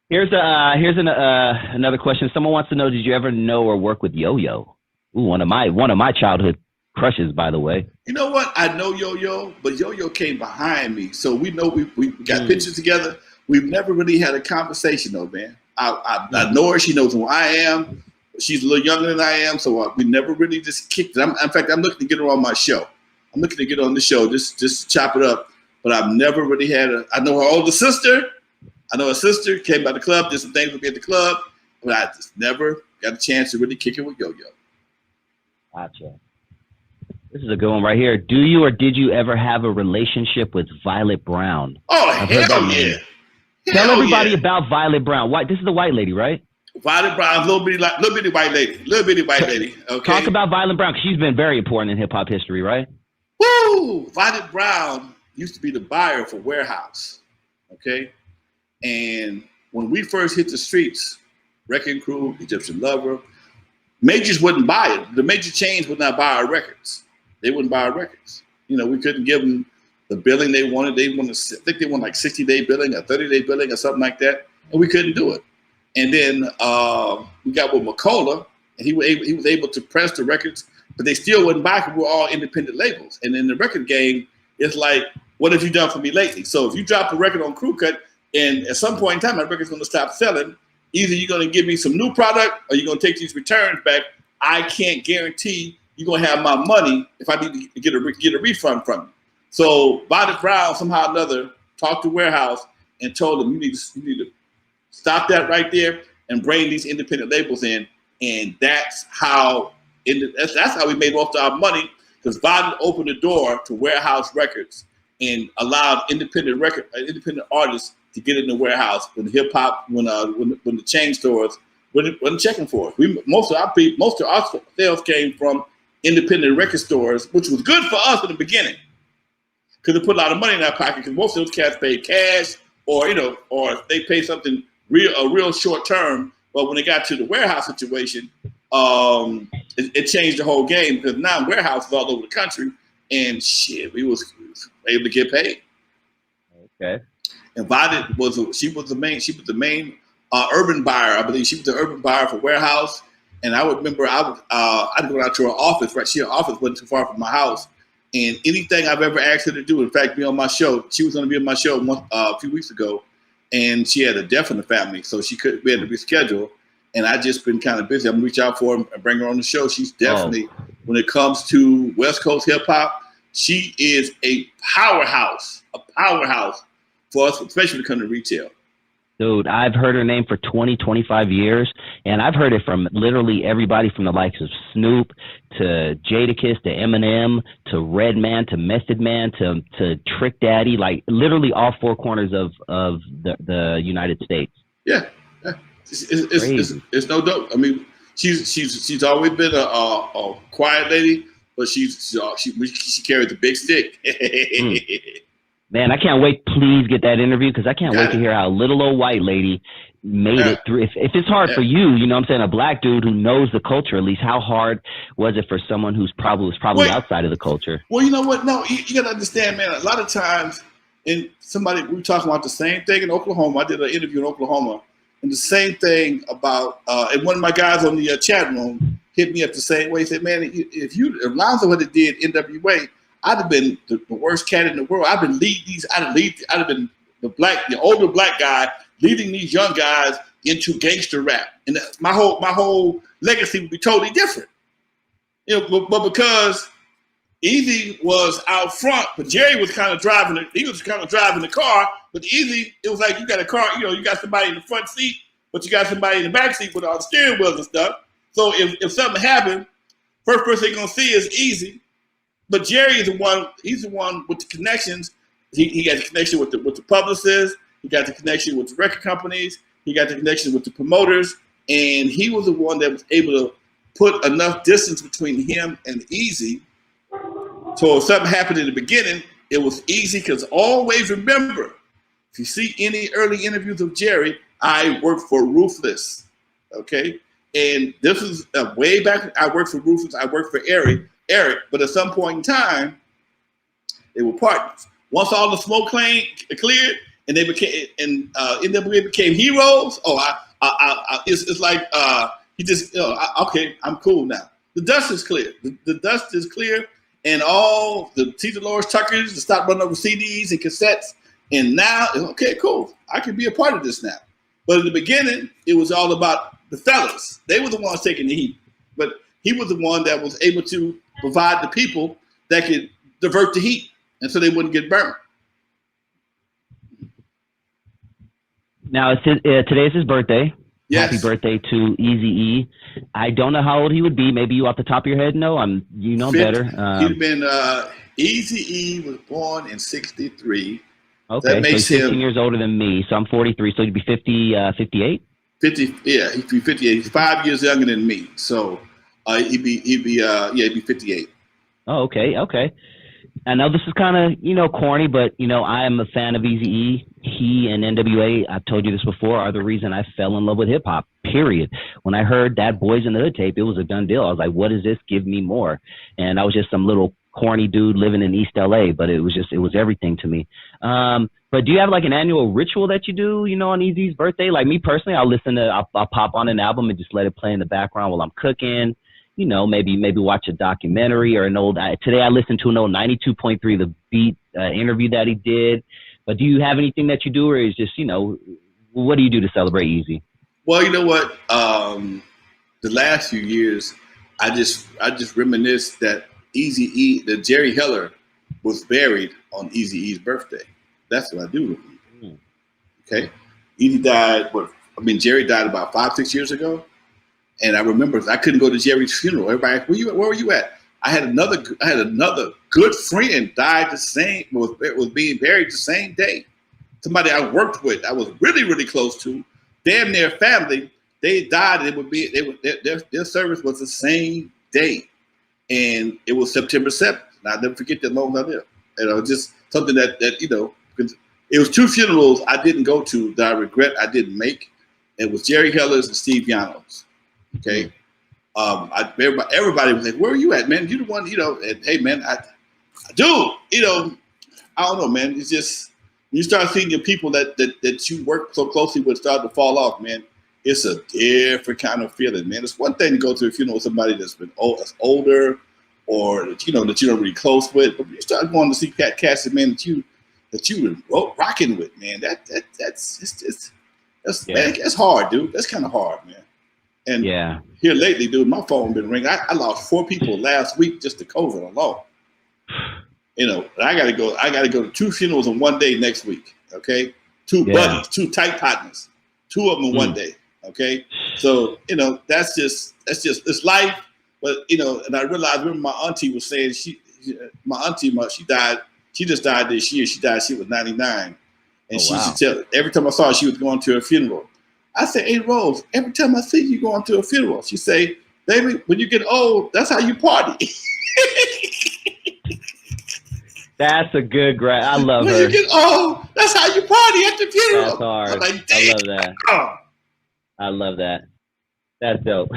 Here's another question. Someone wants to know: did you ever know or work with Yo-Yo? Ooh, one of my childhood crushes, by the way. You know what? I know Yo-Yo, but Yo-Yo came behind me, so we know we got pictures together. We've never really had a conversation, though, man. I know her. She knows who I am. She's a little younger than I am, so we never really just kicked it. In fact, I'm looking to get her on my show. I'm looking to get on the show, just chop it up. But I've never really had I know her older sister. I know her sister came by the club, did some things with me at the club, but I just never got a chance to really kick it with Yo-Yo. Gotcha. This is a good one right here. Do you or did you ever have a relationship with Violet Brown? Oh, hell yeah. Tell everybody about Violet Brown. This is the white lady, right? Violet Brown, little bitty white lady. Okay. Talk about Violet Brown, because she's been very important in hip hop history, right? Woo! Violet Brown used to be the buyer for Warehouse. Okay. And when we first hit the streets, Wrecking Crew, Egyptian Lover, majors wouldn't buy it. The major chains would not buy our records. They wouldn't buy our records. You know, we couldn't give them the billing they wanted. I think they wanted like 60-day billing or 30-day billing or something like that, and we couldn't do it. And then we got with Michel'le, and he was able to press the records, but they still wouldn't buy because we're all independent labels. And in the record game, it's like, what have you done for me lately? So if you drop a record on Crew Cut, and at some point in time, my record's going to stop selling, either you're going to give me some new product or you're going to take these returns back. I can't guarantee you're going to have my money if I need to get a refund from you. So Violet Brown somehow or another talked to Warehouse and told them, you need to stop that right there and bring these independent labels in. And that's how we made most of our money, because Violet opened the door to Warehouse Records and allowed independent artists to get in the Warehouse when hip hop, when the chain stores wasn't checking for us. Most of our sales came from independent record stores, which was good for us in the beginning, because it put a lot of money in our pocket. Because most of those cats paid cash, or they paid something real short term. But when it got to the Warehouse situation, it changed the whole game, because now Warehouse is all over the country, and shit, we was able to get paid. Okay. And Violet was the main urban buyer. I believe she was the urban buyer for Warehouse. And I would remember I'd go out to her office. Right, her office wasn't too far from my house. And anything I've ever asked her to do, in fact, be on my show. She was going to be on my show a few weeks ago, and she had a death in the family, so we had to reschedule. And I just been kind of busy. I'm gonna reach out for her and bring her on the show. She's definitely, when it comes to West Coast hip hop, she is a powerhouse for us, especially when it comes to retail. Dude, I've heard her name for 20, 25 years, and I've heard it from literally everybody from the likes of Snoop to Jadakiss to Eminem to Redman to Method Man to Trick Daddy, like literally all four corners of the United States. Yeah. It's no dope. I mean, she's always been a quiet lady, but she carries a big stick. Man, I can't wait. Please get that interview, because I can't wait to hear how little old white lady made it through. If it's hard for you, you know what I'm saying, a black dude who knows the culture, at least, how hard was it for someone who's probably outside of the culture? Well, you know what? No, you got to understand, man, a lot of times, we were talking about the same thing in Oklahoma. I did an interview in Oklahoma, and the same thing about, and one of my guys on the chat room hit me up the same way. He said, man, if Lonzo had did N.W.A., I'd have been the worst cat in the world. I'd have been the older black guy leading these young guys into gangster rap, and my whole legacy would be totally different. But because Eazy was out front, but Jerry was kind of driving it. He was kind of driving the car. But Eazy, it was like you got a car. You got somebody in the front seat, but you got somebody in the back seat with all the steering wheels and stuff. So if something happened, first person they're gonna see is Eazy. But Jerry is the one. He's the one with the connections. He got the connection with the publicists. He got the connection with the record companies. He got the connection with the promoters, and he was the one that was able to put enough distance between him and Eazy. So if something happened in the beginning, it was easy, because always remember, if you see any early interviews of Jerry, I worked for Ruthless, okay? And this is way back. I worked for Ruthless. I worked for Eric, but at some point in time, they were partners. once all the smoke cleared and they became N.W.A became heroes. Oh, it's like he just okay, I'm cool now. The dust is clear. The dust is clear, and all the T. Dolores Tuckers to stop running over CDs and cassettes. And now, okay, cool. I can be a part of this now. But in the beginning, it was all about the fellas. They were the ones taking the heat. But he was the one that was able to provide the people that could divert the heat, and so they wouldn't get burned. Now, today's his birthday. Yes. Happy birthday to Eazy E. I don't know how old he would be. Maybe you off the top of your head know. You know 50, better. He'd been Eazy E was born in '63. Okay, that makes so he's 15 years older than me. So I'm 43. So he'd be 58. 50. Yeah, he'd be 58. He's 5 years younger than me. So he'd be 58. Oh, okay. I know this is kind of, corny, but, I am a fan of Eazy E. He and N.W.A, I've told you this before, are the reason I fell in love with hip hop, period. When I heard that Boys in the Hood tape, it was a done deal. I was like, what is this? Give me more. And I was just some little corny dude living in East LA, but it was everything to me. But do you have like an annual ritual that you do, on Eazy's birthday? Like me personally, I'll pop on an album and just let it play in the background while I'm cooking. Maybe watch a documentary or today I listened to an old 92.3 The Beat interview that he did. But do you have anything that you do, or is just, what do you do to celebrate Eazy? Well, you know what? The last few years, I just reminisce that Eazy E, that Jerry Heller was buried on Eazy E's birthday. That's what I do. Okay. Eazy died, Jerry died about 5-6 years ago. And I remember I couldn't go to Jerry's funeral. Everybody, where were you at? I had another good friend died was being buried the same day. Somebody I worked with, I was really, really close to, damn near family. They died. Their service was the same day, and it was September 7th. And I'll never forget that long as I live. And it was just something that because it was 2 funerals I didn't go to that I regret I didn't make. It was Jerry Heller's and Steve Yano's. Okay. Everybody was like, where are you at, man? You the one, and hey, man, I don't know, man. It's just, when you start seeing your people that you work so closely with start to fall off, man, it's a different kind of feeling, man. It's one thing to go to a funeral with somebody that's older or that you don't really close with, but when you start going to see cats, man, that you were rocking with, man, that's hard, dude. That's kind of hard, man. And here lately, dude, my phone been ringing. I lost 4 people last week just to COVID alone. I gotta go to 2 funerals in one day next week. Okay, 2 buddies, 2 tight partners, 2 of them in one day. Okay, so that's just it's life. But and I realized, remember my auntie was saying she died. She just died this year. She was 99, and she used to tell every time I saw her, she was going to a funeral. I said, hey, Rose, every time I see you going to a funeral, she say, baby, when you get old, that's how you party. That's a good I love her. When you get old, that's how you party at the funeral. That's hard. Like, I love that. I love that. That's dope.